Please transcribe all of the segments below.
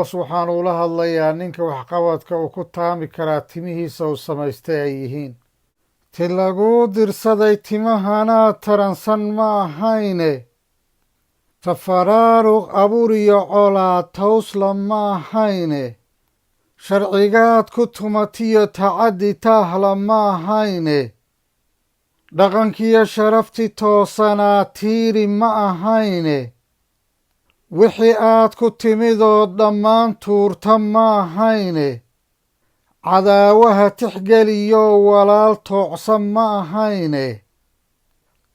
waxaan ula hadlayaa ninka waxqabadka uu ku taami karaa timihiisa uu samaystay ay yihiin ti laguu dirsaday timahanaa taransan ma ahayne tafaraaruq abuur iyo colaad tawsla ma ahayne sharcigaad ku tumatiyo tacaddi taahla ma ahayne dhaqankiyo sharafti toosanaa tiiri ma ahayne wixii aad ku timidoo dhammaan tuurta ma ahayne cadaawaha tixgeliyoo walaal toocsa ma ahayne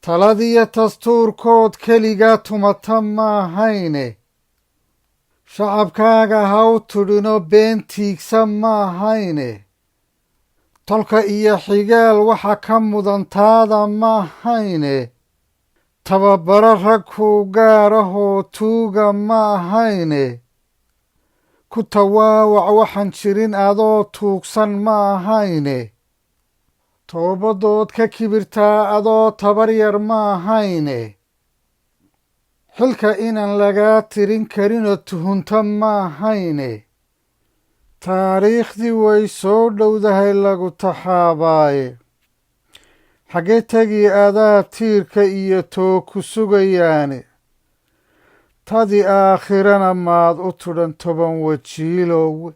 taladiyo dastuurkood keligaa tumata ma ahayne shacabkaaga ha u tudhino been tiigsa ma ahayne tolka iyo xigaal waxa ka mudantaada ma ahayne tababaro rag kuu gaarahoo tuuga ma ahayne ku tawaawac waxaan jirin adoo tuugsan ma ahayne toobadood ka kibirtaa adoo tabar yar ma ahayne xilka inaan lagaa tirin karinoo tuhunta ma ahayne taariikhdii way soo dhowdahay lagu taxaabaaye xaggee tegi adaa tiirka iyo too ku sugayaane tadii aakhirana maad u tudhan 10 wajiilowe